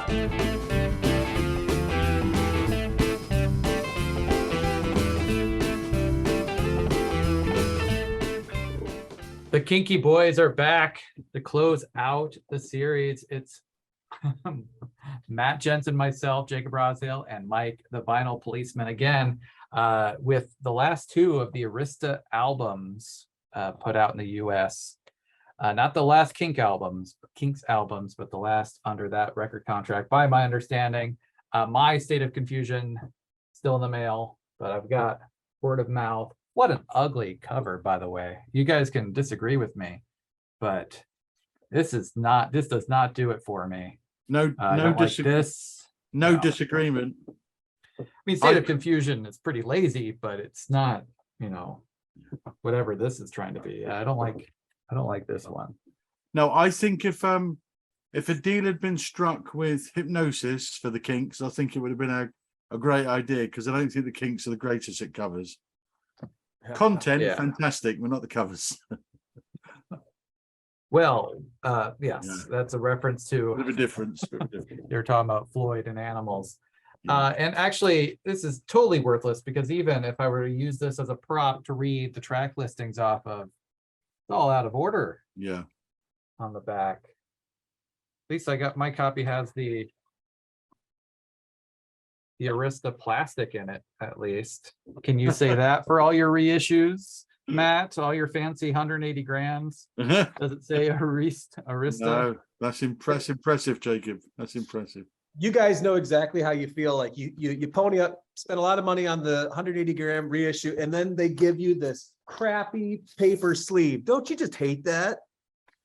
The Kinky Boys are back to close out the series. It's Matt Jensen, myself, Jacob Rosdale, and Mike, the Vinyl Policeman, again, with the last two of the Arista albums put out in the US. Not the last Kinks albums, but the last under that record contract, by my understanding. My State of Confusion, still in the mail, but I've got Word of Mouth. What an ugly cover, by the way. You guys can disagree with me, but this does not do it for me. No disagreement. I mean, State of Confusion is pretty lazy, but it's not, whatever this is trying to be. I don't like this one. No, I think if a deal had been struck with Hypnosis for the Kinks, I think it would have been a great idea, because I don't think the Kinks are the greatest at covers. Content, yeah. Fantastic, but not the covers. Well, yes, yeah. That's a reference to a bit of a difference. You're talking about Floyd and Animals. Yeah. And actually, this is totally worthless, because even if I were to use this as a prop to read the track listings off of, it's all out of order. Yeah. On the back. At least my copy has the Arista plastic in it, at least. Can you say that for all your reissues, Matt? All your fancy 180 grams? Does it say Arista? No, that's impressive, Jacob. That's impressive. You guys know exactly how you feel. Like you pony up, spend a lot of money on the 180 gram reissue, and then they give you this crappy paper sleeve. Don't you just hate that?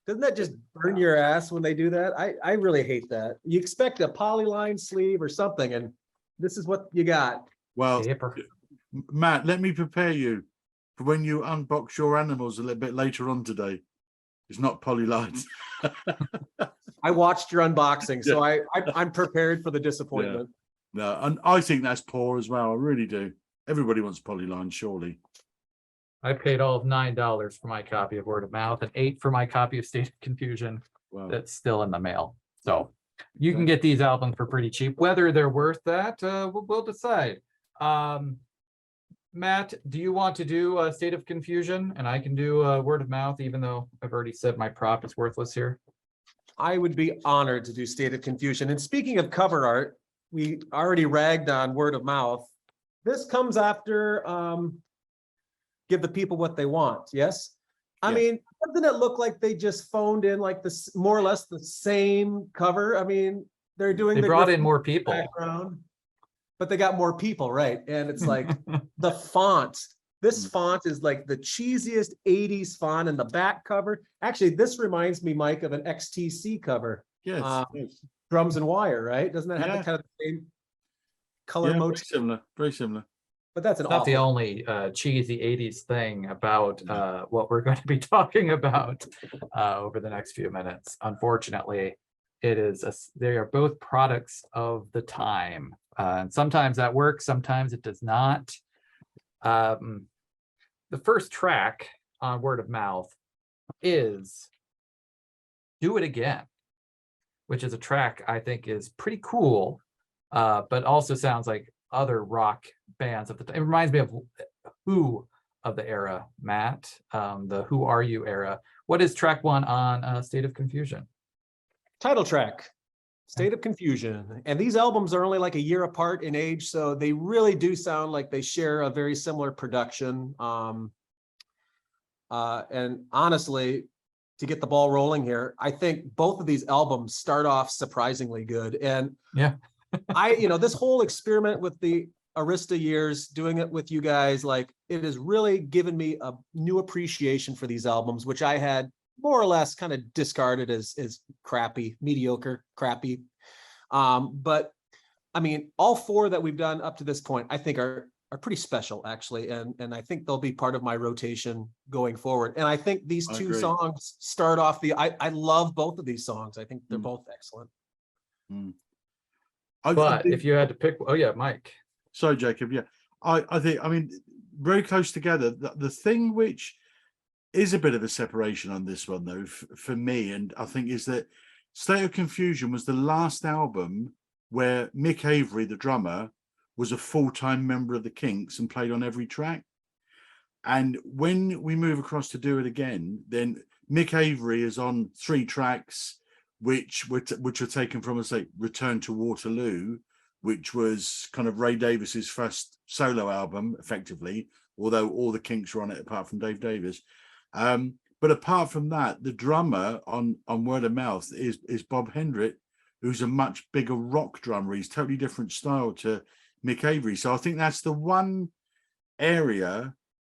Doesn't that just burn your ass when they do that? I really hate that. You expect a polyline sleeve or something, and this is what you got. Well, Matt, let me prepare you for when you unbox your Animals a little bit later on today. It's not polylined. I watched your unboxing, so I'm prepared for the disappointment. Yeah. No, and I think that's poor as well. I really do. Everybody wants polyline, surely. I paid all of $9 for my copy of Word of Mouth and $8 for my copy of State of Confusion. Wow. That's still in the mail. So you can get these albums for pretty cheap. Whether they're worth that, we'll decide. Matt, do you want to do State of Confusion? And I can do Word of Mouth, even though I've already said my prop is worthless here. I would be honored to do State of Confusion. And speaking of cover art, we already ragged on Word of Mouth. This comes after Give the People What They Want, yes? I mean, doesn't it look like they just phoned in like this, more or less the same cover? I mean, they brought in more people, background, but they got more people, right? And it's like the font. This font is like the cheesiest 80s font in the back cover. Actually, this reminds me, Mike, of an XTC cover. Yes. Drums and Wire, right? Doesn't that have the kind of the same color motif? Very similar. But that's not the only cheesy 80s thing about what we're going to be talking about over the next few minutes. Unfortunately, they are both products of the time. And sometimes that works, sometimes it does not. The first track on Word of Mouth is Do It Again, which is a track I think is pretty cool, but also sounds like other rock bands of the time. It reminds me of Who of the era, Matt, the Who Are You era. What is track one on State of Confusion? Title track, State of Confusion. And these albums are only like a year apart in age, so they really do sound like they share a very similar production. And honestly, to get the ball rolling here, I think both of these albums start off surprisingly good. And yeah, this whole experiment with the Arista years, doing it with you guys, like it has really given me a new appreciation for these albums, which I had more or less kind of discarded as crappy, mediocre, crappy. But I mean, all four that we've done up to this point, I think are pretty special, actually. And I think they'll be part of my rotation going forward. And I think these two songs start off I love both of these songs. I think they're both excellent. But if you had to pick, Mike. Sorry, Jacob. Yeah, I think, very close together. The thing which is a bit of a separation on this one, though, for me, and I think is that State of Confusion was the last album where Mick Avery, the drummer, was a full-time member of the Kinks and played on every track. And when we move across to Do It Again, then Mick Avery is on 3 tracks, which were taken from, say, Return to Waterloo, which was kind of Ray Davis's first solo album, effectively, although all the Kinks were on it apart from Dave Davis. But apart from that, the drummer on Word of Mouth is Bob Hendrick, who's a much bigger rock drummer. He's totally different style to Mick Avery. So I think that's the one area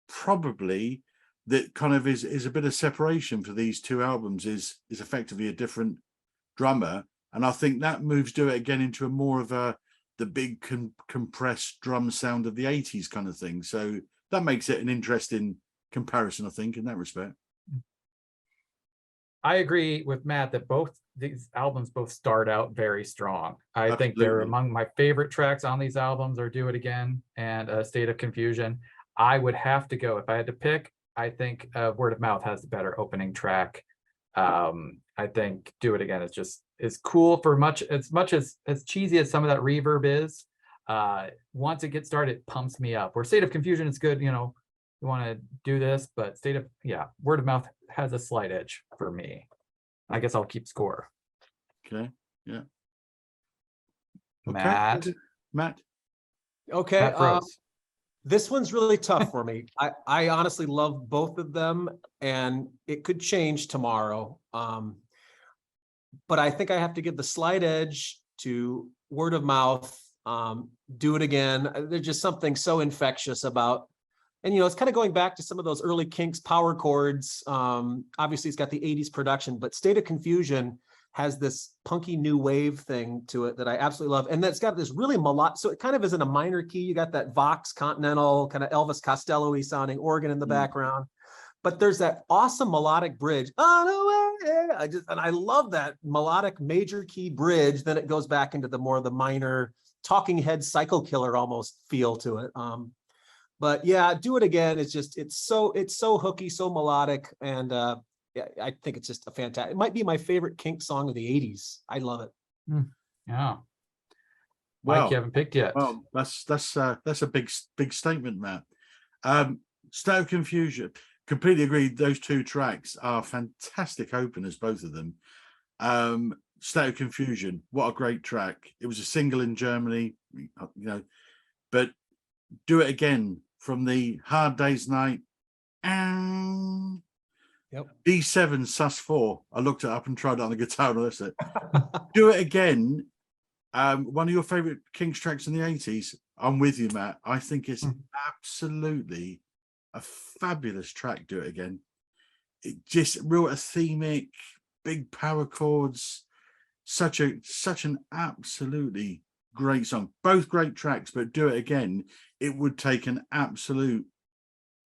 probably that kind of is a bit of separation for these 2 albums, is effectively a different drummer. And I think that moves Do It Again into a more of the big compressed drum sound of the 80s kind of thing. So that makes it an interesting comparison, I think, in that respect. I agree with Matt that both these albums both start out very strong. I think they're Absolutely. among my favorite tracks on these albums are Do It Again and State of Confusion. I would have to go, if I had to pick, I think Word of Mouth has the better opening track. I think Do It Again is cool for as much as cheesy as some of that reverb is. Once it gets started, it pumps me up. Where State of Confusion is good, you know, you want to do this, but Word of Mouth has a slight edge for me. I guess I'll keep score. Okay. Yeah. Matt. Matt. Okay. Matt froze. This one's really tough for me. I honestly love both of them, and it could change tomorrow. But I think I have to give the slight edge to Word of Mouth. Do It Again. There's just something so infectious about, and you know, it's kind of going back to some of those early Kinks power chords. Obviously, it's got the 80s production, but State of Confusion has this punky new wave thing to it that I absolutely love. And that's got this really melodic, so it kind of is in a minor key. You got that Vox Continental, kind of Elvis Costello-y sounding organ in the background. But there's that awesome melodic bridge. On the way. I love that melodic major key bridge. Then it goes back into the minor Talking Head Cycle Killer almost feel to it. But yeah, Do It Again. It's so hooky, so melodic, and yeah, I think it's just a fantastic. It might be my favorite Kinks song of the 80s. I love it. Yeah. Well, Mike, you haven't picked yet. Well, that's a big statement, Matt. State of Confusion. Completely agree. Those 2 tracks are fantastic openers, both of them. State of Confusion, what a great track. It was a single in Germany, you know, but Do It Again from the Hard Day's Night. Yep. D7 sus4. I looked it up and tried it on the guitar and that's it. Do It Again. One of your favorite Kinks tracks in the 80s. I'm with you, Matt. I think it's absolutely a fabulous track. Do It Again. It just real athemic, big power chords. Such an absolutely great song. Both great tracks, but Do It Again, it would take an absolute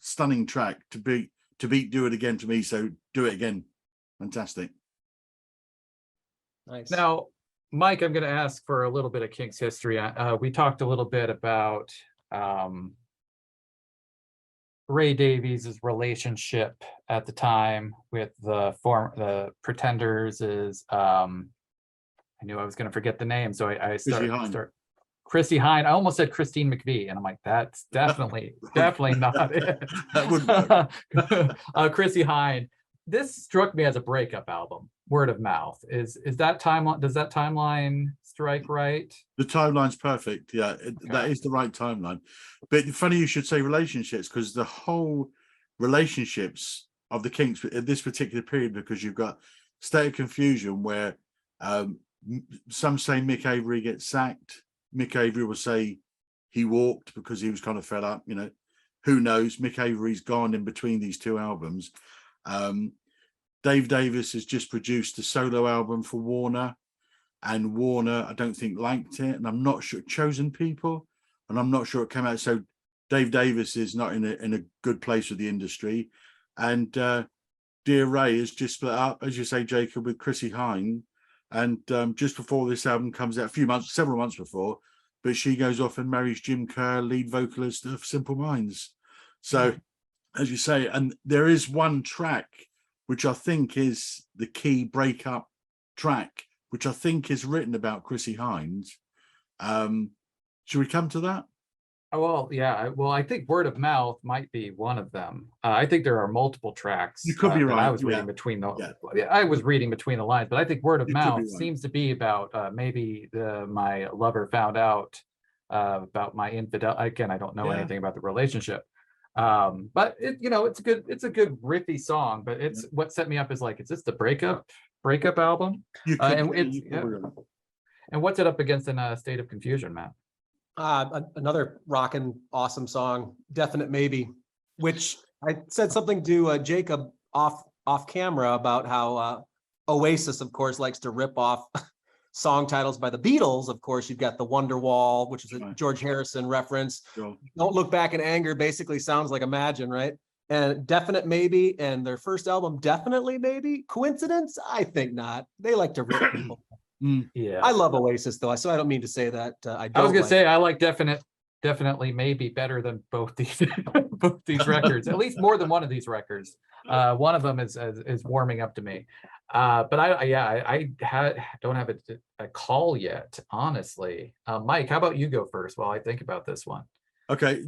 stunning track to beat Do It Again to me. So Do It Again. Fantastic. Nice. Now, Mike, I'm going to ask for a little bit of Kinks history. We talked a little bit about Ray Davies' relationship at the time with the Pretenders. I knew I was going to forget the name, so I start Chrissie Hynde. I almost said Christine McVie, and I'm like, that's definitely not it. That wouldn't Chrissie Hynde. This struck me as a breakup album. Word of Mouth. Is that timeline? Does that timeline strike right? The timeline's perfect. Yeah, that is the right timeline. But funny you should say relationships, because the whole relationships of the Kinks at this particular period, because you've got State of Confusion where some say Mick Avery gets sacked. Mick Avery will say he walked because he was kind of fed up, you know. Who knows? Mick Avery's gone in between these 2 albums. Dave Davis has just produced a solo album for Warner, and Warner, I don't think, liked it, and I'm not sure. Chosen People, and I'm not sure it came out. So Dave Davis is not in a good place with the industry, and Dear Ray has just split up, as you say, Jacob, with Chrissie Hynde. And just before this album comes out, several months before, but she goes off and marries Jim Kerr, lead vocalist of Simple Minds. So, as you say, and there is one track which I think is the key breakup track, which I think is written about Chrissy Hines. Should we come to that? Oh, well, yeah. Well, I think word of mouth might be one of them. I think there are multiple tracks. You could be that I right, was reading yeah. between the. Yeah. Yeah, I was reading between the lines, but I think word of You could be mouth right. seems to be about maybe my lover found out about my infidel. Again, I don't know Yeah. anything about the relationship. But it's a good riffy song. But it's what set me up is like, is this the breakup album? You could, And it's you could be right. and what's it up against in a State of Confusion, Matt? Another rockin' awesome song, Definite Maybe, which I said something to Jacob off camera about how Oasis, of course, likes to rip off song titles by the Beatles. Of course, you've got the Wonderwall, which is a Right. George Harrison reference. Sure. Don't Look Back in Anger basically sounds like Imagine, right? And Definite Maybe, and their first album, Definitely Maybe. Coincidence? I think not. They like to rip people. Yeah, I love Oasis though, so I don't mean to say that I don't. I was gonna like say I like definitely maybe better than both these both these records, at least more than one of these records. One of them is warming up to me. But I don't have a call yet, honestly. Mike, how about you go first while I think about this one? Okay,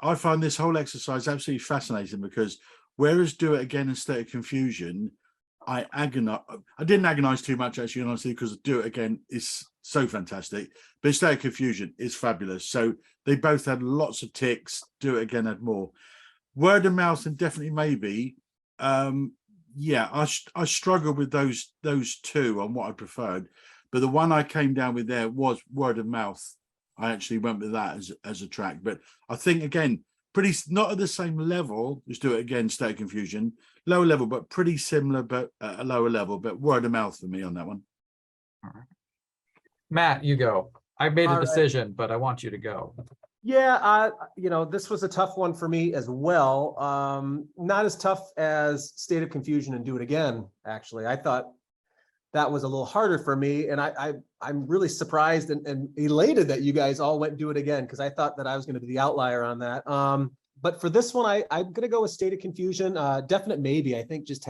I find this whole exercise absolutely fascinating because whereas Do It Again and State of Confusion, I didn't agonize too much, actually, honestly, because Do It Again is so fantastic, but State of Confusion is fabulous. So they both had lots of ticks. Do It Again had more. Word of Mouth and Definitely Maybe. Yeah, I struggled with those two on what I preferred, but the one I came down with there was Word of Mouth. I actually went with that as a track, but I think again, pretty not at the same level as Do It Again, State of Confusion, lower level, but pretty similar, but at a lower level. But Word of Mouth for me on that one. All right. Matt, you go. I've made a All right. decision, but I want you to go. Yeah, this was a tough one for me as well. Not as tough as State of Confusion and Do It Again, actually. I thought that was a little harder for me, and I'm really surprised and elated that you guys all went Do It Again, because I thought that I was going to be the outlier on that. But for this one, I'm going to go with State of Confusion. Definite Maybe, I think, just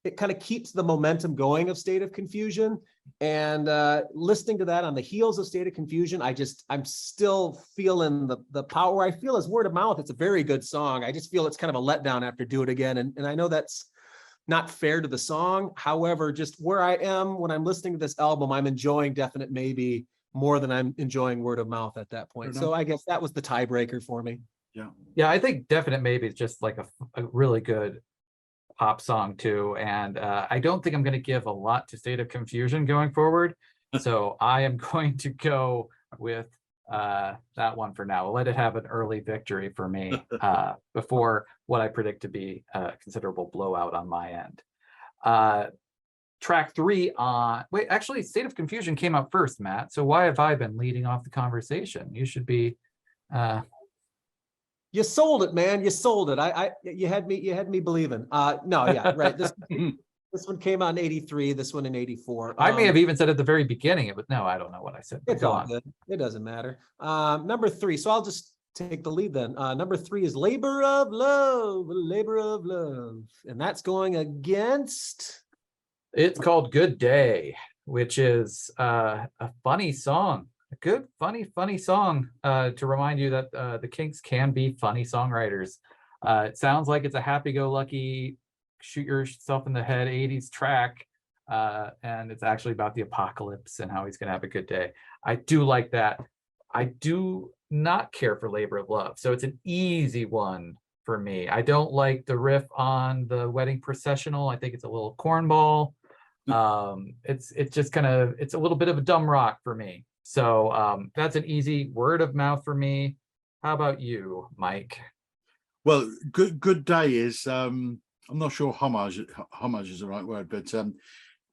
it kind of keeps the momentum going of State of Confusion. And listening to that on the heels of State of Confusion, I'm still feeling the power. I feel as Word of Mouth, it's a very good song. I just feel it's kind of a letdown after Do It Again. And I know that's not fair to the song. However, just where I am when I'm listening to this album, I'm enjoying Definite Maybe more than I'm enjoying Word of Mouth at that point. So I guess that was the tiebreaker for me. Yeah, I think Definite Maybe is just like a really good pop song too, and I don't think I'm going to give a lot to State of Confusion going forward, so I am going to go with that one for now. I'll let it have an early victory for me before what I predict to be a considerable blowout on my end. Track 3 on actually State of Confusion came up first, Matt, so why have I been leading off the conversation? You should be You sold it, man. You sold it. You had me believing. No, yeah, right. This one came out in 83, this one in 84. I may have even said at the very beginning it was no, I don't know what I said. It's all good. It doesn't matter. Number 3. So I'll just take the lead then. Number 3 is Labor of Love, Labor of Love. And that's going against. It's called Good Day, which is a funny song. A good, funny song to remind you that the Kinks can be funny songwriters. It sounds like it's a happy-go-lucky, shoot yourself in the head 80s track, and it's actually about the apocalypse and how he's going to have a good day. I do like that. I do not care for Labor of Love, so it's an easy one for me. I don't like the riff on the Wedding Processional. I think it's a little cornball. It's just kind of, it's a little bit of a dumb rock for me. So that's an easy Word of Mouth for me. How about you, Mike? Well, good day is I'm not sure homage is the right word, but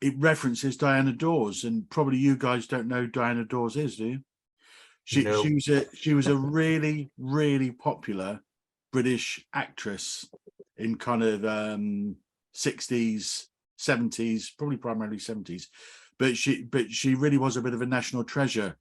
it references Diana Dawes, and probably you guys don't know who Diana Dawes is, do you? She was a really, really popular British actress in kind of 60s, 70s, probably primarily 70s. But she really was a bit of a national treasure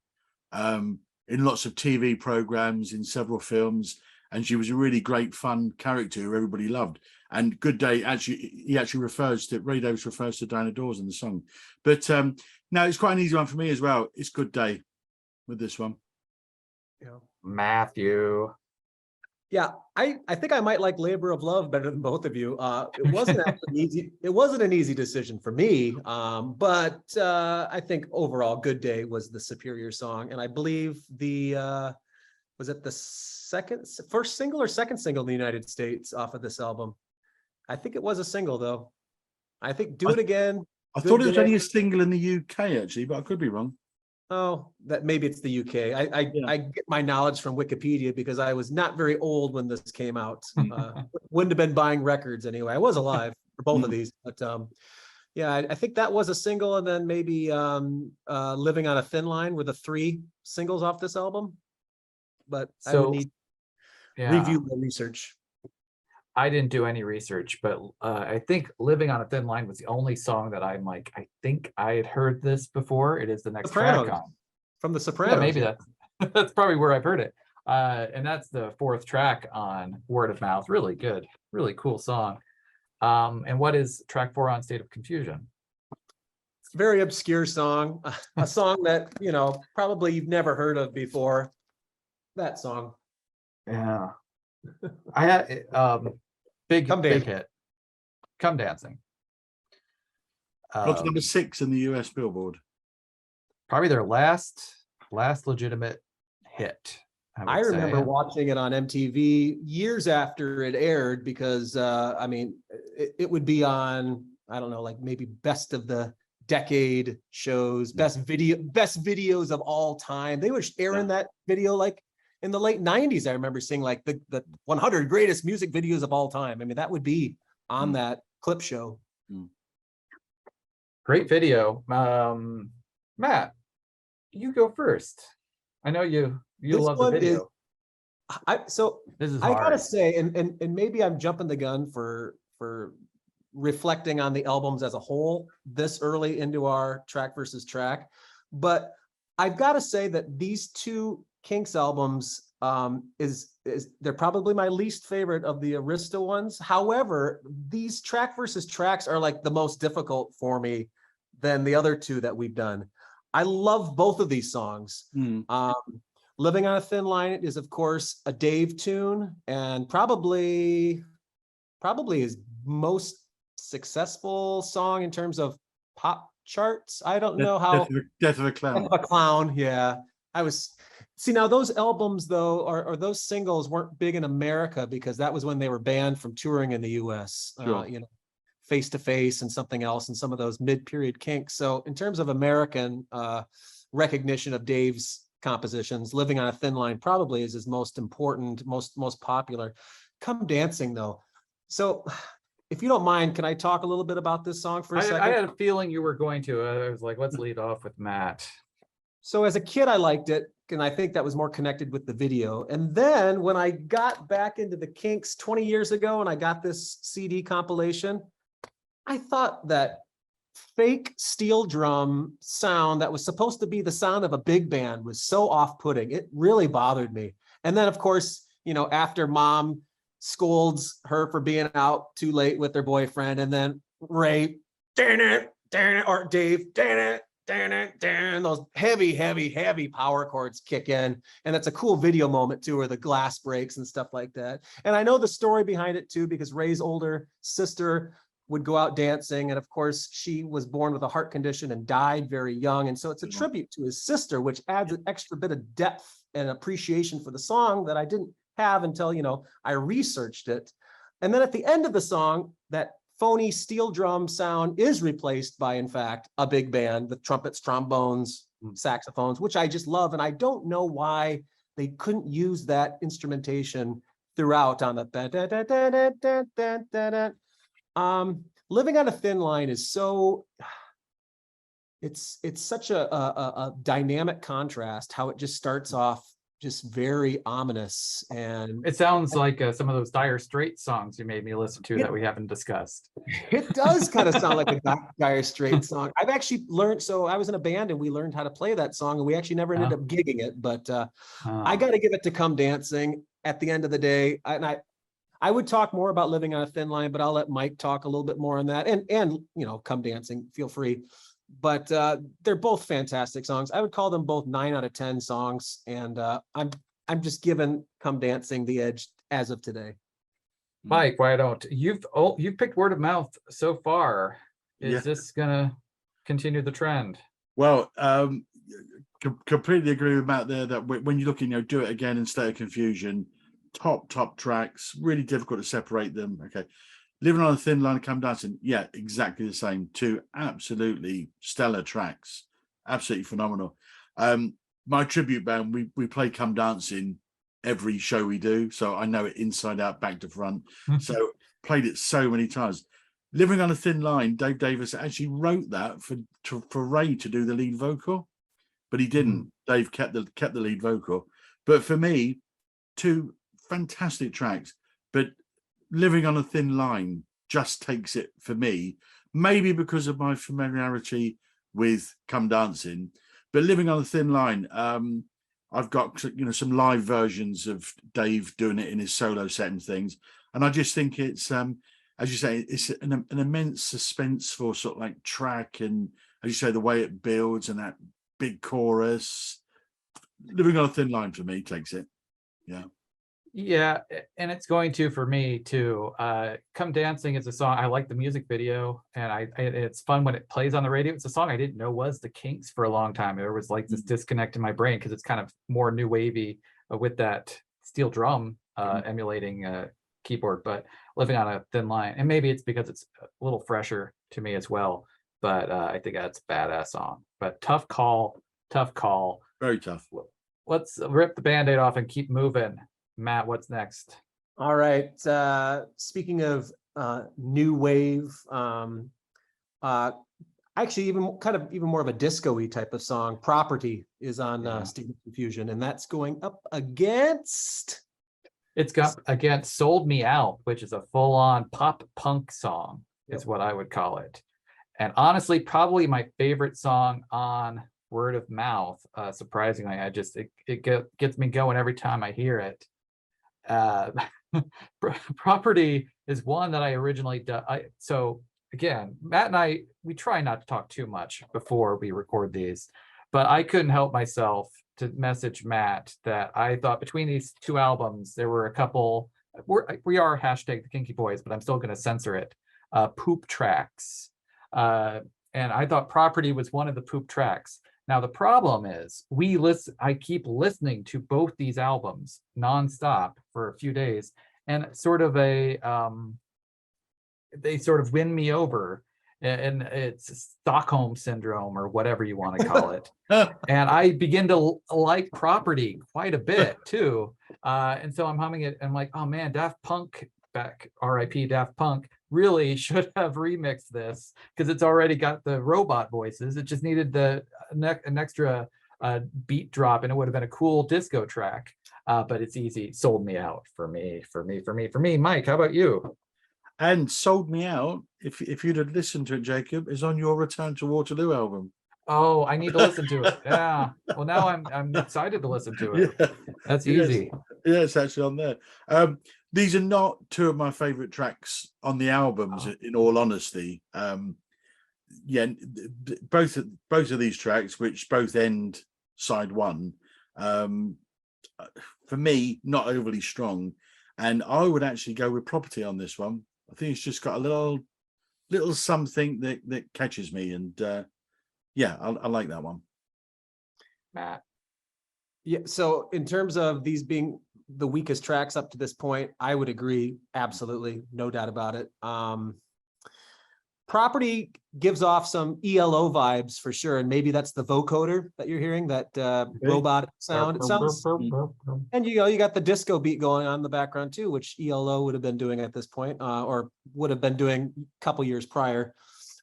in lots of TV programs, in several films, and she was a really great, fun character who everybody loved. And Good Day, he actually refers to, Ray Davis refers to Diana Dawes in the song. But no, it's quite an easy one for me as well. It's Good Day with this one. Yeah. Matthew. Yeah, I think I might like Labor of Love better than both of you. It wasn't actually easy. It wasn't an easy decision for me, but I think overall, Good Day was the superior song, and I believe was it the first single or second single in the United States off of this album? I think it was a single though. I think Do It Again. I thought it was only a single in the UK actually, but I could be wrong. Oh, that maybe it's the UK. I get my knowledge from Wikipedia because I was not very old when this came out. Wouldn't have been buying records anyway. I was alive for both of these, but yeah, I think that was a single, and then maybe Living on a Thin Line were the 3 singles off this album. But I would need review the research. I didn't do any research, but I think Living on a Thin Line was the only song that I'm like, I think I had heard this before. It is the next Sopranos. track on. From the Sopranos. Yeah, maybe that's probably where I've heard it. And that's the 4th track on Word of Mouth. Really good, really cool song. And what is track 4 on State of Confusion? It's a very obscure song, a song that, probably you've never heard of before. That song. Yeah. I had big hit. Come Dancing. Got to number 6 in the US Billboard. Probably their last legitimate hit. I remember watching it on MTV years after it aired because it would be on, I don't know, like maybe best of the decade shows, best videos of all time. They were airing that video like in the late 90s. I remember seeing like the 100 greatest music videos of all time. I mean, that would be on that clip show. Great video. Matt, you go first. I know you love the video. I hard. gotta say, and maybe I'm jumping the gun for reflecting on the albums as a whole this early into our track versus track, but I've got to say that these 2 Kinks albums they're probably my least favorite of the Arista ones. However, these track versus tracks are like the most difficult for me than the other 2 that we've done. I love both of these songs. Living on a Thin Line is, of course, a Dave tune, and probably his most successful song in terms of pop charts. I don't know how. Death of a Clown. Death of a Clown, yeah. Now those albums though, or those singles weren't big in America because that was when they were banned from touring in the US. Sure. Face to Face and something else, and some of those mid-period Kinks. So in terms of American recognition of Dave's compositions, Living on a Thin Line probably is his most important, most popular. Come Dancing though. So if you don't mind, can I talk a little bit about this song for a second? I had a feeling you were going to. I was like, let's lead off with Matt. So as a kid, I liked it, and I think that was more connected with the video. And then when I got back into the Kinks 20 years ago and I got this CD compilation, I thought that fake steel drum sound that was supposed to be the sound of a big band was so off-putting. It really bothered me. And then, of course, after Mom scolds her for being out too late with her boyfriend, and then Ray, or Dave, those heavy power chords kick in, and it's a cool video moment too, where the glass breaks and stuff like that. And I know the story behind it too, because Ray's older sister would go out dancing, and of course she was born with a heart condition and died very young, and so it's a tribute to his sister, which adds an extra bit of depth and appreciation for the song that I didn't have until I researched it. And then at the end of the song, that phony steel drum sound is replaced by, in fact, a big band with trumpets, trombones, saxophones, which I just love. And I don't know why they couldn't use that instrumentation throughout on the Living on a Thin Line is so, it's such a dynamic contrast, how it just starts off just very ominous. And it sounds like some of those Dire Straits songs you made me listen to that we haven't discussed. It does kind of sound like a Dire Straits song. I've actually learned, so I was in a band and we learned how to play that song, and we actually never ended up gigging it, but I got to give it to Come Dancing. at the end of the day, I would talk more about Living on a Thin Line, but I'll let Mike talk a little bit more on that. And you know, Come Dancing, feel free. But they're both fantastic songs. I would call them both 9 out of 10 songs. And I'm just giving Come Dancing the edge as of today. Mike, why don't you've picked Word of Mouth so far? Is this gonna continue the trend? Well, completely agree with Matt there that when you're looking, Do It Again and State of Confusion, top tracks, really difficult to separate them. Okay. Living on a Thin Line, Come Dancing, yeah, exactly the same. 2 absolutely stellar tracks, absolutely phenomenal. My tribute band, we play Come Dancing every show we do, so I know it inside out, back to front. So played it so many times. Living on a Thin Line, Dave Davis actually wrote that for Ray to do the lead vocal, but he didn't. Dave kept the lead vocal. But for me, 2 fantastic tracks, but Living on a Thin Line just takes it for me, maybe because of my familiarity with Come Dancing. But Living on a Thin Line, I've got some live versions of Dave doing it in his solo set and things, and I just think it's as you say, it's an immense suspenseful sort of like track, and as you say, the way it builds and that big chorus. Living on a Thin Line for me takes it. Yeah, and it's going to for me too. Come Dancing is a song. I like the music video, and it's fun when it plays on the radio. It's a song I didn't know was the Kinks for a long time. There was like this disconnect in my brain because it's kind of more new wavy with that steel drum emulating keyboard. But Living on a Thin Line, and maybe it's because it's a little fresher to me as well. But I think that's a badass song. But tough call, Very tough. Let's rip the Band-Aid off and keep moving. Matt, what's next? All right. Speaking of new wave, actually even more of a disco-y type of song, Property is on State of Confusion, and that's going up against... It's got against Sold Me Out, which is a full-on pop punk song, is what I would call it. And honestly, probably my favorite song on Word of Mouth. Surprisingly, it gets me going every time I hear it. Property is one that I originally so again, Matt and we try not to talk too much before we record these, but I couldn't help myself to message Matt that I thought between these 2 albums there were a couple, we are hashtag the Kinky Boys, but I'm still going to censor it, poop tracks, and I thought Property was one of the poop tracks. Now, the problem is I keep listening to both these albums nonstop for a few days, and sort of they sort of win me over, and it's Stockholm syndrome or whatever you want to call it. And I begin to like Property quite a bit too. And so I'm humming it and I'm like, oh man, Daft Punk, back RIP Daft Punk, really should have remixed this because it's already got the robot voices. It just needed an extra beat drop, and it would have been a cool disco track. But it's easy. Sold Me Out for me. Mike, how about you? And Sold Me Out, if you'd have listened to it, Jacob, is on your Return to Waterloo album. Oh, I need to listen to it. Yeah. Well, now I'm excited to listen to it. Yeah. That's easy. Yeah, it's actually on there. These are not 2 of my favorite tracks on the albums, in all honesty. Both of these tracks, which both end side 1, for me, not overly strong. And I would actually go with Property on this one. I think it's just got a little something that catches me, and I like that one. Matt. Yeah, so in terms of these being the weakest tracks up to this point, I would agree, absolutely, no doubt about it. Property gives off some ELO vibes for sure, and maybe that's the vocoder that you're hearing, that robot sound. It sounds, and you got the disco beat going on in the background too, which ELO would have been doing at this point, or would have been doing a couple years prior.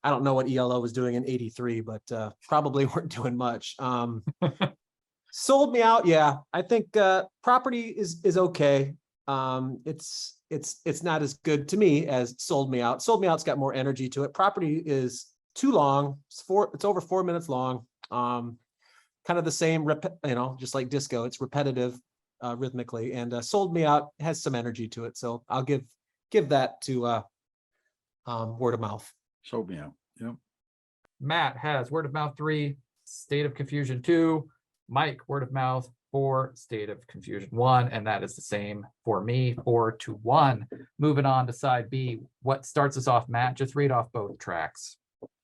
I don't know what ELO was doing in '83, but probably weren't doing much. Sold Me Out, yeah. I think Property is okay. It's not as good to me as Sold Me Out. Sold Me Out's got more energy to it. Property is too long. It's over 4 minutes long. Kind of the same, just like disco. It's repetitive. rhythmically, and sold me out. Has some energy to it, so I'll give that to word of mouth. Sold me out. Yeah. Matt has Word of Mouth 3, State of Confusion 2, Mike, Word of Mouth 4, State of Confusion 1, and that is the same for me, 4-1. Moving on to side B, what starts us off, Matt? Just read off both tracks.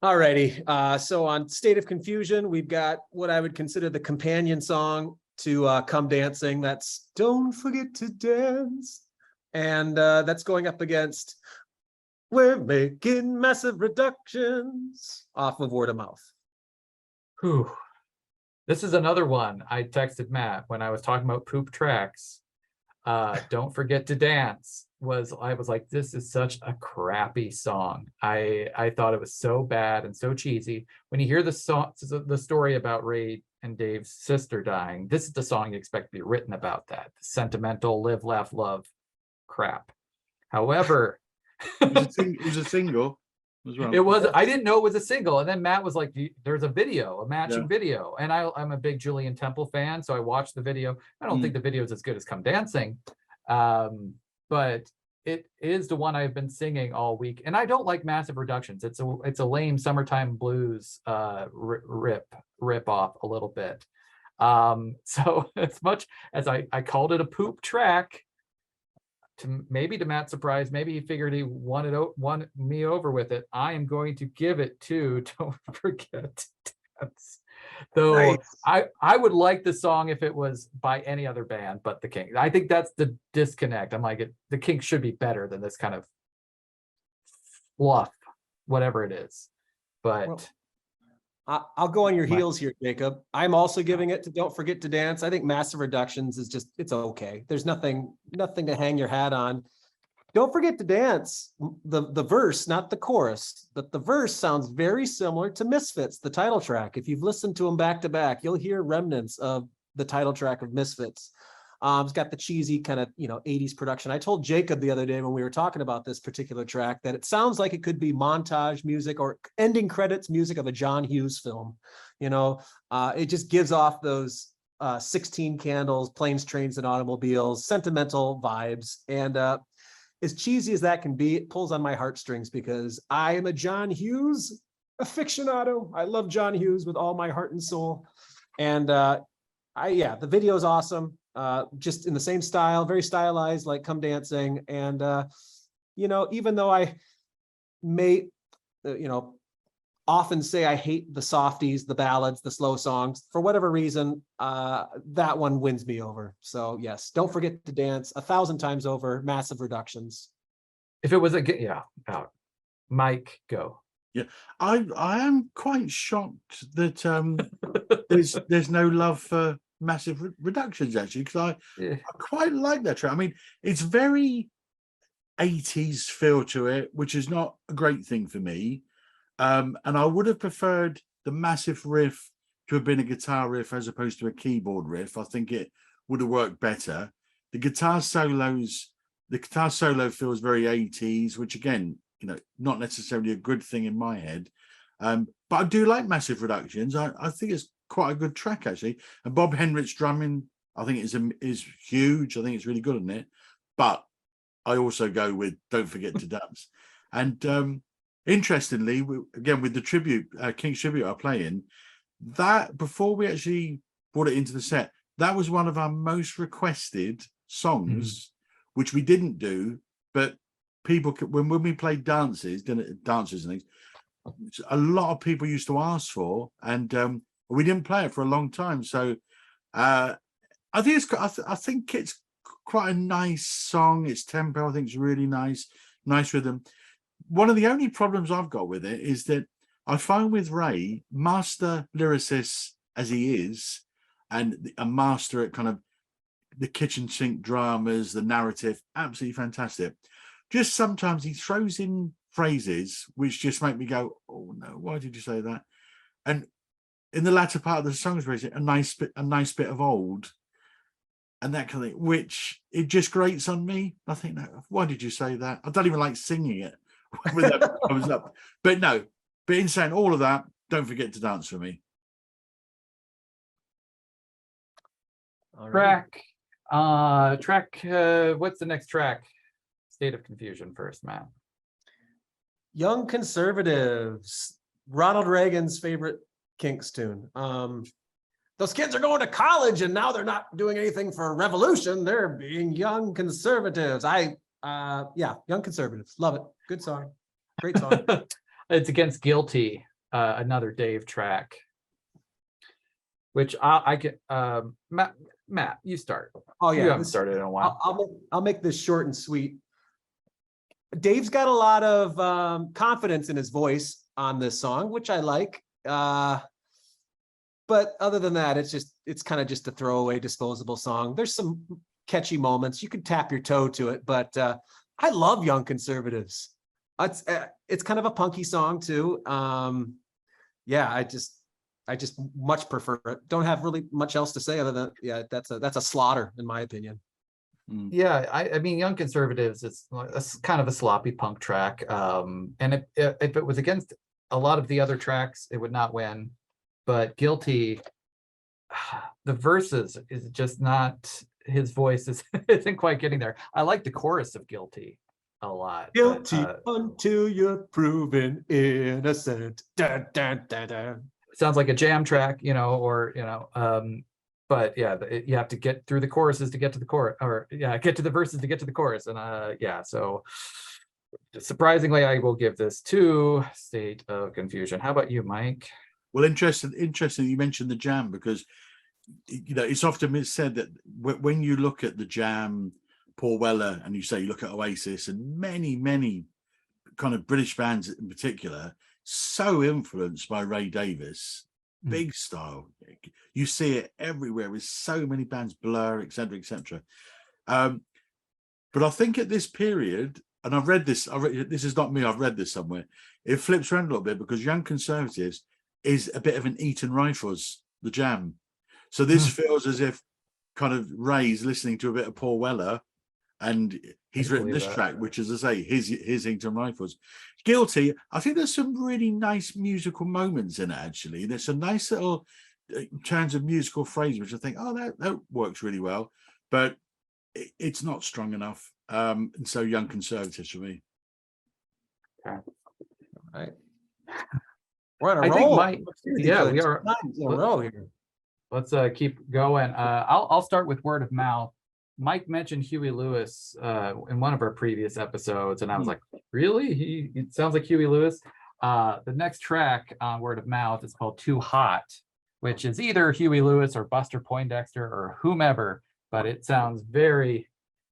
Alrighty, so on State of Confusion, we've got what I would consider the companion song to Come Dancing. That's Don't Forget to Dance. And that's going up against We're Making Massive Reductions off of Word of Mouth. Whew. This is another one I texted Matt when I was talking about poop tracks. Don't Forget to Dance I was like, this is such a crappy song. I thought it was so bad and so cheesy. When you hear the song, the story about Ray and Dave's sister dying, this is the song you expect to be written about that. The sentimental live, laugh, love crap. However, It was a single as well. it was, I didn't know it was a single. And then Matt was like, there's a video, a matching Yeah. video. And I'm a big Julian Temple fan. So I watched the video. I don't think the video is as good as Come Dancing. But it is the one I've been singing all week. And I don't like Massive Reductions. It's a lame summertime blues rip off a little bit. So as much as I called it a poop track, to Matt's surprise, maybe he figured he won me over with it. I am going to give it to Don't Forget to Dance. Though Nice. I would like the song if it was by any other band but the Kinks. I think that's the disconnect. I'm like, the Kinks should be better than this kind of fluff, whatever it is. But Well, I'll go on your heels here, Jacob. I'm also giving it to Don't Forget to Dance. I think Massive Reductions is just, it's okay. There's nothing to hang your hat on. Don't Forget to Dance, the verse, not the chorus, but the verse sounds very similar to Misfits, the title track. If you've listened to them back to back, you'll hear remnants of the title track of Misfits. It's got the cheesy kind of, 80s production. I told Jacob the other day when we were talking about this particular track that it sounds like it could be montage music or ending credits music of a John Hughes film. It just gives off those 16 candles, planes, trains, and automobiles, sentimental vibes. And as cheesy as that can be, it pulls on my heartstrings because I am a John Hughes aficionado. I love John Hughes with all my heart and soul. And the video is awesome. Just in the same style, very stylized, like Come Dancing. And, even though I may, often say I hate the softies, the ballads, the slow songs, for whatever reason, that one wins me over. So yes, Don't Forget to Dance 1,000 times over, Massive Reductions. if it was Mike, go. Yeah, I am quite shocked that there's no love for Massive Reductions actually, because I quite like that track. I mean, it's very 80s feel to it, which is not a great thing for me. And I would have preferred the massive riff to have been a guitar riff as opposed to a keyboard riff. I think it would have worked better. The guitar solo feels very 80s, which again, not necessarily a good thing in my head. But I do like Massive Reductions. I think it's quite a good track actually. And Bob Henrich's drumming, I think is huge. I think it's really good on it. But I also go with Don't Forget to Dance. And interestingly, again with the Kinks tribute I'm playing, that before we actually brought it into the set, that was one of our most requested songs, which we didn't do, but people when we played dances and things, a lot of people used to ask for, and we didn't play it for a long time. So I think it's quite a nice song. Its tempo I think is really nice rhythm. One of the only problems I've got with it is that I find with Ray, master lyricist as he is, and a master at kind of the kitchen sink dramas, the narrative, absolutely fantastic. Just sometimes he throws in phrases which just make me go, oh no, why did you say that? And in the latter part of the songs, a nice bit of old and that kind of thing, which it just grates on me. I think, no, why did you say that? I don't even like singing it when that comes up. But no, but in saying all of that, Don't Forget to Dance for me. Track Track, what's the next track? State of Confusion first, Matt. Young Conservatives, Ronald Reagan's favorite Kinks tune. Those kids are going to college and now they're not doing anything for a revolution. They're being young conservatives. Yeah, Young Conservatives. Love it. Good song. Great song. It's against Guilty, another Dave track. Which I get, Matt, you start. Oh You yeah, haven't started in a while. I'll make this short and sweet. Dave's got a lot of confidence in his voice on this song, which I like. But other than that, it's kind of just a throwaway, disposable song. There's some catchy moments. You can tap your toe to it, but I love Young Conservatives. It's kind of a punky song too. Yeah, I just much prefer it. Don't have really much else to say other than that's a slaughter in my opinion. Yeah, I mean, Young Conservatives is kind of a sloppy punk track. And if it was against a lot of the other tracks, it would not win. But Guilty, the verses is just not, his voice isn't quite getting there. I like the chorus of Guilty a lot. Guilty until you're proven innocent. Dun, dun, dun, dun. Sounds like a jam track, but yeah, you have to get through the choruses to get to the chorus, or get to the verses to get to the chorus. And so surprisingly, I will give this to State of Confusion. How about you, Mike? Well, interesting. You mentioned the Jam, because it's often said that when you look at the Jam, Paul Weller, and you look at Oasis and many kind of British bands in particular, so influenced by Ray Davis, big style. You see it everywhere with so many bands, Blur, etc., etc. But I think at this period, and I've read this. This is not me. I've read this somewhere. It flips around a little bit, because Young Conservatives is a bit of an Eton Rifles, the Jam. So this feels as if kind of Ray's listening to a bit of Paul Weller, and he's written this track, which, as I say, his Eton Rifles. Guilty, I think there's some really nice musical moments in it, actually. There's some nice little turns of musical phrase, which I think, that works really well, but it's not strong enough. And so Young Conservatives for me. Okay. All right. We're on a I roll. think we are. In a row here. Let's keep going. I'll start with word of mouth. Mike mentioned Huey Lewis in one of our previous episodes, and I was like, really? It sounds like Huey Lewis. The next track on word of mouth is called Too Hot, which is either Huey Lewis or Buster Poindexter or whomever, but it sounds very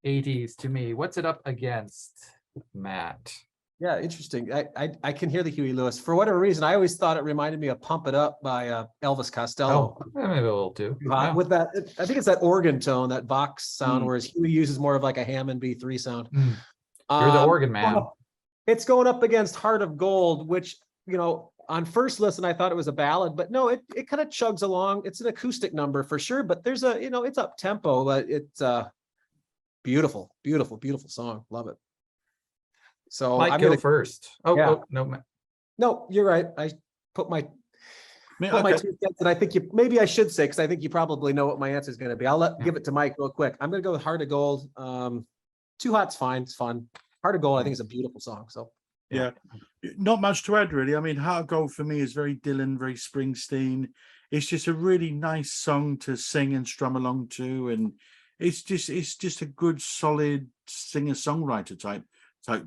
80s to me. What's it up against, Matt? Yeah, interesting. I can hear the Huey Lewis. For whatever reason, I always thought it reminded me of Pump It Up by Elvis Costello. Oh, maybe a little too. Yeah. With that, I think it's that organ tone, that Vox sound, whereas Huey uses more of like a Hammond B3 sound. You're the organ man. It's going up against Heart of Gold, which, on first listen, I thought it was a ballad, but no, it kind of chugs along. It's an acoustic number for sure, but there's it's up tempo, but it's beautiful, beautiful, beautiful song. Love it. So Mike, go first. No, no, you're right. I put my 2 cents, and I think maybe I should say, because I think you probably know what my answer is going to be. I'll give it to Mike real quick. I'm going to go with Heart of Gold. Too Hot's fine. It's fun. Heart of Gold, I think, is a beautiful song. So yeah, not much to add really. I mean, Heart of Gold for me is very Dylan, very Springsteen. It's just a really nice song to sing and strum along to, and it's just a good, solid singer-songwriter type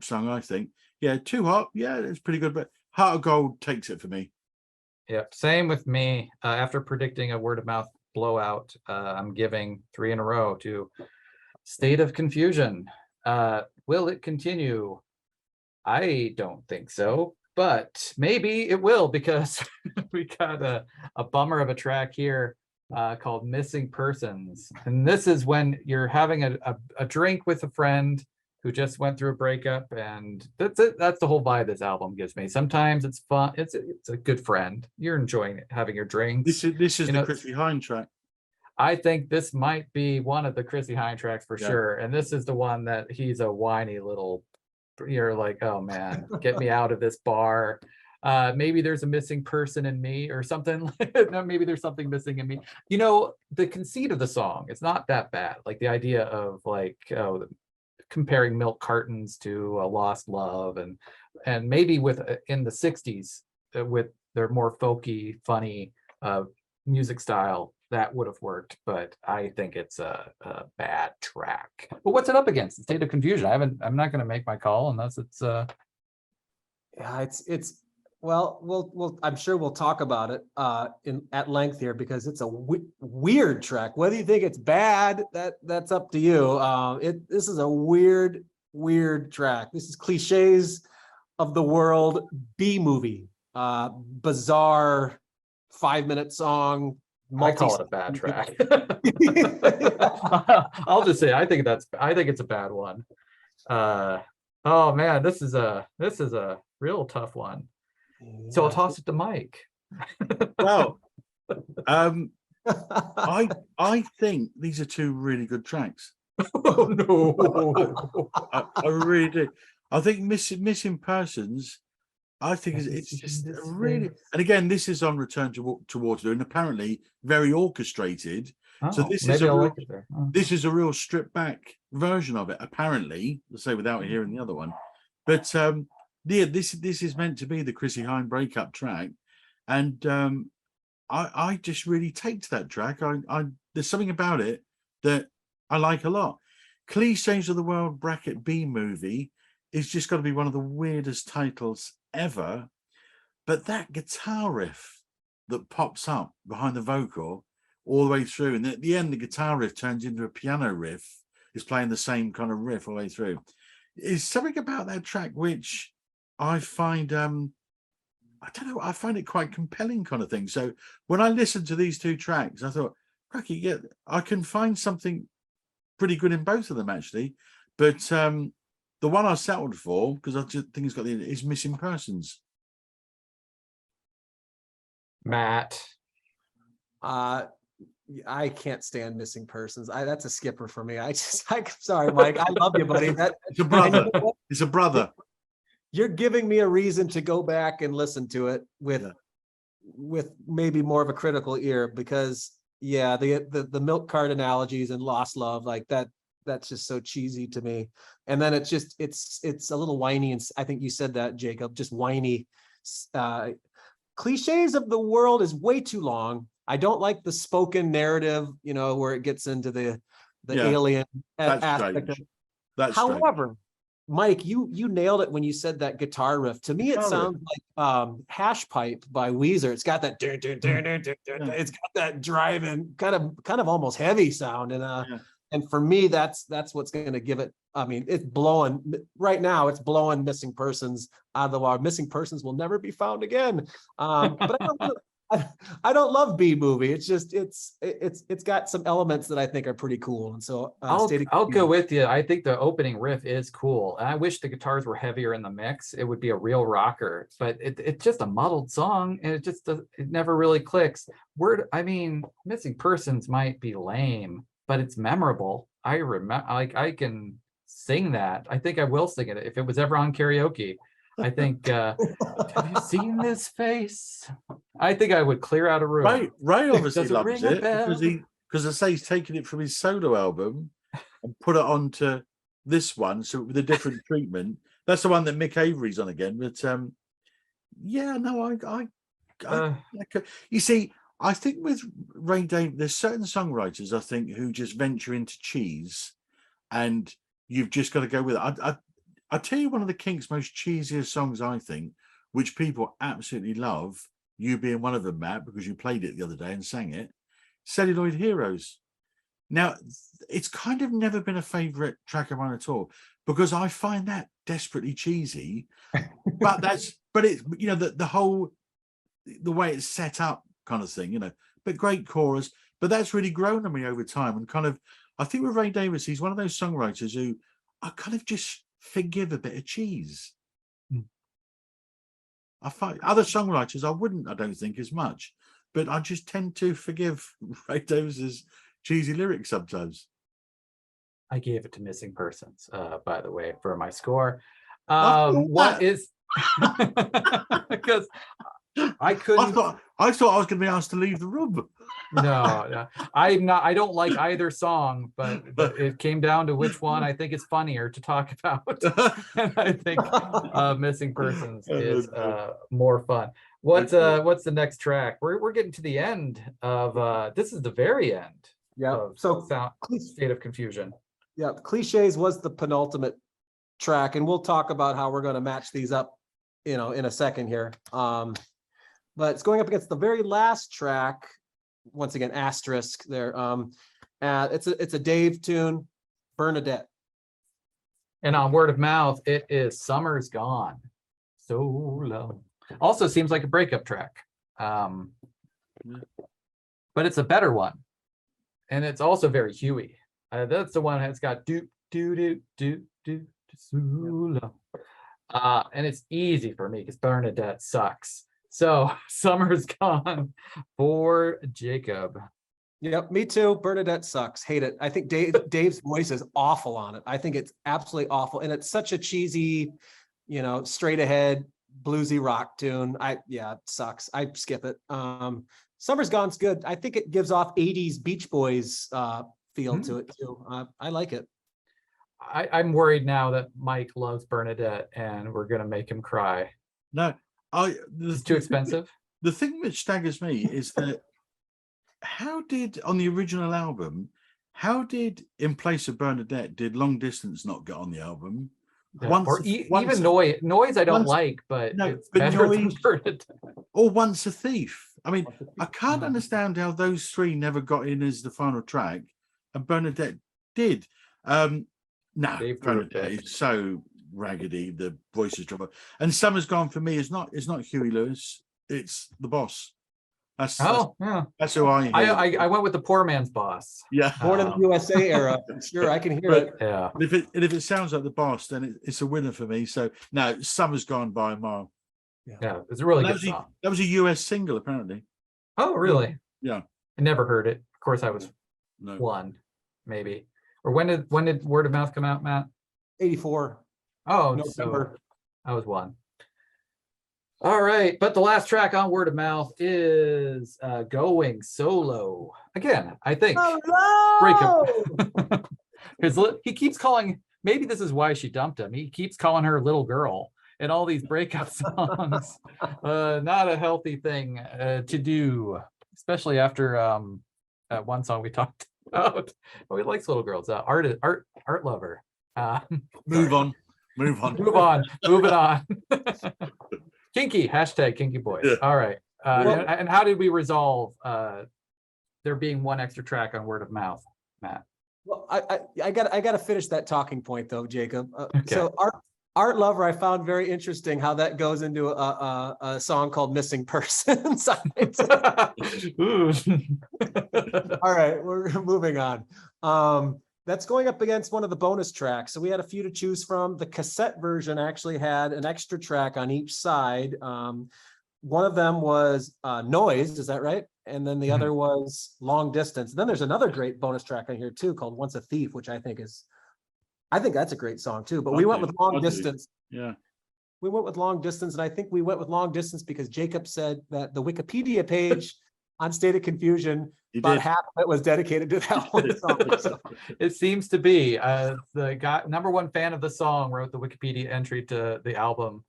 song, I think. Yeah, Too Hot, yeah, it's pretty good, but Heart of Gold takes it for me. Yep, same with me. After predicting a word of mouth blowout, I'm giving 3 in a row to State of Confusion. Will it continue? I don't think so, but maybe it will, because we got a bummer of a track here called Missing Persons. And this is when you're having a drink with a friend who just went through a breakup, and that's it. That's the whole vibe this album gives me. Sometimes it's fun. It's a good friend. You're enjoying it, having your drinks. This is the Chrissy Hynde track. I think this might be one of the Chrissy Hynde tracks for sure. And this is the one that he's a whiny little, you're like, oh man, get me out of this bar. Maybe there's a missing person in me or something. No, maybe there's something missing in me. You know, the conceit of the song, it's not that bad. Like the idea of like, oh, comparing milk cartons to a lost love, and maybe with in the 60s with their more folky, funny music style, that would have worked, but I think it's a bad track. But what's it up against? State of Confusion. I'm not going to make my call unless it's Yeah, it's well, we'll I'm sure we'll talk about it at length here, because it's a weird track. Whether you think it's bad, that's up to you. This is a weird track. This is Cliches of the World, B movie, bizarre 5-minute song. I call it a bad track. I'll just say I think it's a bad one. Oh man, this is a real tough one. So I'll toss it to Mike. Well, I think these are two really good tracks. Oh no. I really do. I think Missing Persons, I think it's just really, and again, this is on Return to Waterloo, and apparently very orchestrated. So this is this is a real stripped back version of it, apparently. Let's say without hearing the other one, but yeah, this is meant to be the Chrissie Hynde breakup track, and I just really take to that track. I there's something about it that I like a lot. Cliches of the World bracket B movie is just got to be one of the weirdest titles ever, but that guitar riff that pops up behind the vocal all the way through, and at the end the guitar riff turns into a piano riff, is playing the same kind of riff all the way through. Is something about that track which I find I don't know, I find it quite compelling kind of thing. So when I listened to these two tracks, I thought, cracky, yeah, I can find something pretty good in both of them actually, but the one I settled for, because I just think it's got is Missing Persons. Matt. I can't stand Missing Persons. That's a skipper for me. I'm sorry, Mike. I love you, buddy. It's a brother. It's a brother. You're giving me a reason to go back and listen to it with maybe more of a critical ear, because yeah, the milk cart analogies and lost love, like that's just so cheesy to me. And then it's a little whiny, and I think you said that, Jacob, just whiny. Cliches of the World is way too long. I don't like the spoken narrative, where it gets into the alien aspect of it. That's however, Mike, you nailed it when you said that guitar riff. To me, it sounds like Hash Pipe by Weezer. It's got that it's got that driving kind of almost heavy sound, and for me, that's what's going to give it. I mean, it's blowing right now. It's blowing Missing Persons out of the water. Missing Persons will never be found again. But I don't love B movie. It's just it's got some elements that I think are pretty cool. And so I'll go with you. I think the opening riff is cool, and I wish the guitars were heavier in the mix. It would be a real rocker. But it's just a muddled song, and it never really clicks. Missing Persons might be lame, but it's memorable. I remember, I can sing that. I think I will sing it if it was ever on karaoke. I think, have you seen this face? I think I would clear out a room. Ray obviously loves it because I say he's taken it from his solo album and put it onto this one, so with a different treatment. That's the one that Mick Avery's on again. But yeah, no, you see, I think with Ray Davies, there's certain songwriters I think who just venture into cheese, and you've just got to go with it. I'll tell you one of the Kinks' most cheesiest songs, I think, which people absolutely love, you being one of them, Matt, because you played it the other day and sang it, Celluloid Heroes. Now, it's kind of never been a favourite track of mine at all, because I find that desperately cheesy. But it's the way it's set up kind of thing, but great chorus. But that's really grown on me over time, and kind of, I think with Ray Davies, he's one of those songwriters who I kind of just forgive a bit of cheese. I find other songwriters I don't think as much, but I just tend to forgive Ray Davies's cheesy lyrics sometimes. I gave it to Missing Persons, by the way, for my score. What is Because I I couldn't. thought I was going to be asked to leave the room. No, I'm not. I don't like either song, but it came down to which one I think is funnier to talk about. And I think Missing Persons is more fun. What's the next track? We're getting to the end of this is the very end. Yeah. Of So State of Confusion. yeah, Cliches was the penultimate track, and we'll talk about how we're going to match these up, in a second here. But it's going up against the very last track. Once again, asterisk there. It's a Dave tune, Bernadette. And on word of mouth, it is Summer's Gone. So low. Also seems like a breakup track. But it's a better one. And it's also very Huey. That's the one that's got do do do do do so low. And it's easy for me because Bernadette sucks. So Summer's Gone for Jacob. Yep, me too. Bernadette sucks. Hate it. I think Dave's voice is awful on it. I think it's absolutely awful. And it's such a cheesy, straight ahead bluesy rock tune. It sucks. I skip it. Summer's Gone's good. I think it gives off 80s Beach Boys feel to it too. I like it. I'm worried now that Mike loves Bernadette and we're gonna make him cry. No, It's too expensive. The thing that staggers me is that on the original album, In Place of Bernadette did Long Distance not get on the album? Even Noise I don't like, but no, it's but better than Noise Bernadette. or Once a Thief. I mean, I can't understand how those three never got in as the final track, and Bernadette did. No, Bernadette is so raggedy. The voice is dropping, and Summer's Gone for me is not Huey Lewis. It's the Boss. That's who I went with the poor man's Boss. Yeah, Born in the USA era. Sure, I can hear it. Yeah. If it sounds like the Boss, then it's a winner for me. So no, Summer's Gone by a mile. Yeah, it's a really good song. That was a US single, apparently. Oh, really? Yeah. I never heard it. Of course, I was one, maybe. Or when did Word of Mouth come out, Matt? 84. Oh, November. so I was one. All right, but the last track on Word of Mouth is Going Solo. Again, I think breakup. He keeps calling, maybe this is why she dumped him. He keeps calling her little girl in all these breakup songs. Not a healthy thing to do, especially after one song we talked about. Oh, he likes little girls. Art lover. Move on. Moving on. Kinky, hashtag kinky boys. Yeah. All right. And how did we resolve there being one extra track on Word of Mouth, Matt? Well, I got to finish that talking point though, Jacob. Okay. So Art Lover, I found very interesting how that goes into a song called Missing Persons. All right, we're moving on. That's going up against one of the bonus tracks. So we had a few to choose from. The cassette version actually had an extra track on each side. One of them was Noise, is that right? And then the other was Long Distance. And then there's another great bonus track on here too called Once a Thief, which I think that's a great song too. But we went with Long Distance. Yeah. We went with Long Distance, and I think we went with Long Distance because Jacob said that the Wikipedia page on State of Confusion, about half of it was dedicated to that one song. So. It seems to be. The guy, #1 fan of the song, wrote the Wikipedia entry to the album.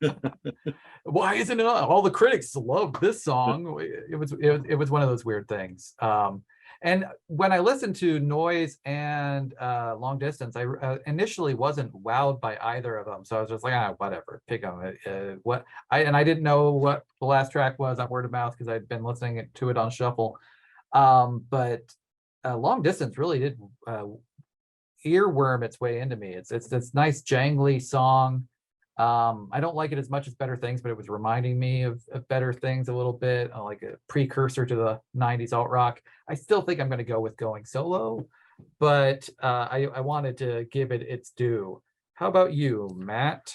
Why isn't it? All the critics love this song. It was one of those weird things. And when I listened to Noise and Long Distance, I initially wasn't wowed by either of them. So I was just like, whatever, pick them. I didn't know what the last track was on Word of Mouth because I'd been listening to it on shuffle. But Long Distance really did earworm its way into me. It's this nice jangly song. I don't like it as much as Better Things, but it was reminding me of Better Things a little bit, like a precursor to the 90s alt rock. I still think I'm going to go with Going Solo, but I wanted to give it its due. How about you, Matt?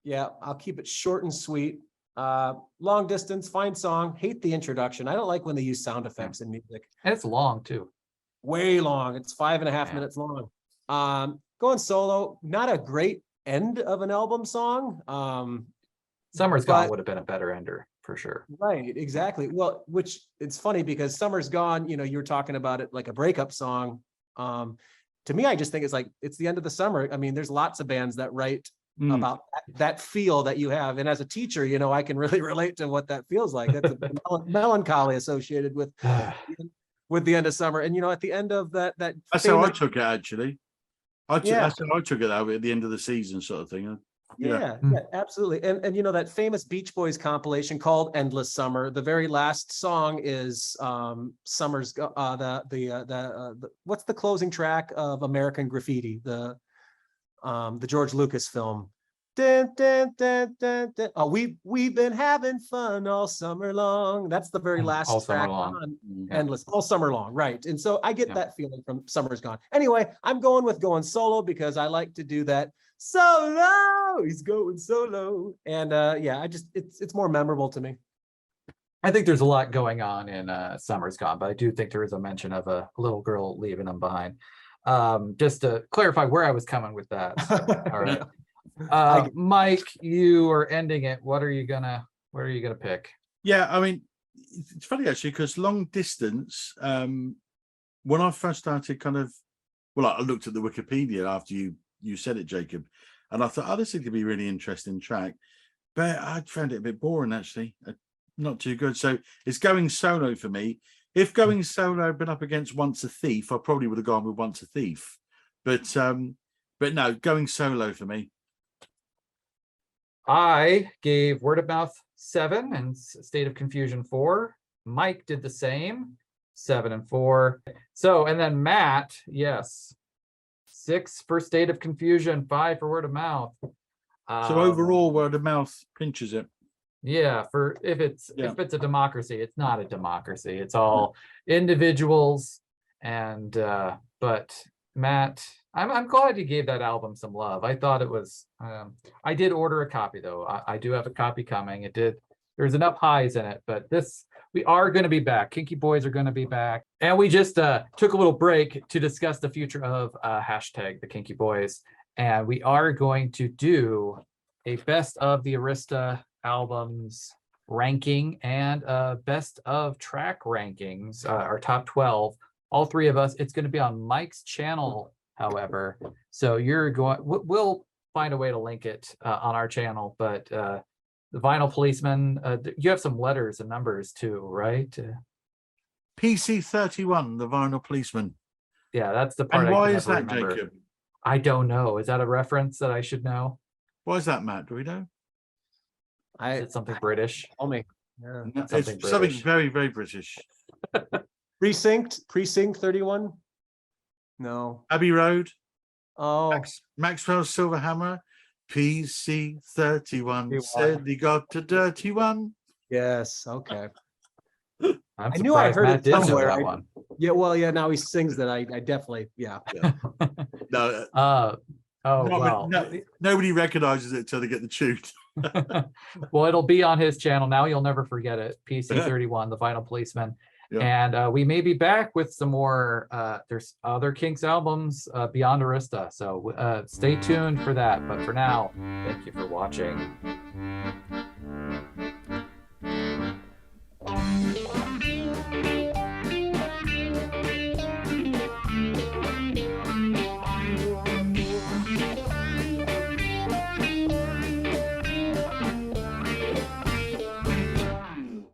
Yeah, I'll keep it short and sweet. Long Distance, fine song. Hate the introduction. I don't like when they use sound effects in music. And it's long too. Way long. It's 5.5 minutes long. Going Solo, not a great end of an album song. Summer's Gone But- would have been a better ender for sure. Right, exactly. Well, which it's funny because Summer's Gone, you were talking about it like a breakup song. To me, I just think it's like, it's the end of the summer. I mean, there's lots of bands that write Mm. about that feel that you have. And as a teacher, I can really relate to what that feels like. That's a melancholy associated with the end of summer. And, at the end of that That's how I famous- took it, actually. Yeah. That's how I took it at the end of the season, sort of thing. Yeah, Mm. yeah, absolutely. And that famous Beach Boys compilation called Endless Summer, the very last song is Summer's what's the closing track of American Graffiti, the George Lucas film. Dun, dun, dun, dun, dun. Oh, we've been having fun all summer long. That's the very last All summer track long. on Yeah. Endless, all summer long, right? And so I get Yeah. that feeling from Summer's Gone. Anyway, I'm going solo because I like to do that solo. He's going solo, and it's more memorable to me. I think there's a lot going on in Summer's Gone, but I do think there is a mention of a little girl leaving them behind. Just to clarify where I was coming with that. All right. Mike, you are ending it. What are you gonna pick? Yeah, I mean, it's funny actually because long distance. When I first started, I looked at the Wikipedia after you said it, Jacob, and I thought, oh, this is gonna be a really interesting track, but I found it a bit boring actually, not too good. So it's going solo for me. If going solo had been up against Once a Thief, I probably would have gone with Once a Thief, but no, going solo for me. I gave Word of Mouth 7 and State of Confusion 4. Mike did the same, 7 and 4. So, and then Matt, yes, 6 for State of Confusion, 5 for Word of Mouth. So overall, Word of Mouth pinches it. Yeah, if it's a democracy, it's not a democracy. It's all individuals. And but Matt, I'm glad you gave that album some love. I thought it was I did order a copy though. I do have a copy coming. There's enough highs in it, but we are going to be back. Kinky Boys are going to be back. And we just took a little break to discuss the future of hashtag the Kinky Boys. And we are going to do a best of the Arista albums ranking and best of track rankings, our top 12. All three of us. It's going to be on Mike's channel, however. So we'll find a way to link it on our channel, but the Vinyl Policeman, you have some letters and numbers too, right? PC31, the Vinyl Policeman. Yeah, that's the part. And why I can is never that, remember. Jacob? I don't know. Is that a reference that I should know? Why is that, Matt? Do we know? Is it something British? Tell me. Yeah. No, Something it's something British. very, very British. Precinct 31. No. Abbey Road, Oh, Maxwell's Silver Hammer, PC31 31. said he got a dirty one. yes. Okay. I'm I knew I surprised heard Matt it did know somewhere. that one. Yeah. Well, yeah. Now he sings that. I definitely. Yeah. No, nobody recognizes it till they get the tune. Well, it'll be on his channel now. You'll never forget it. PC31, the Vinyl Policeman. Yeah. And we may be back with some more. There's other Kinks albums beyond Arista. So stay tuned for that. But for now, thank you for watching.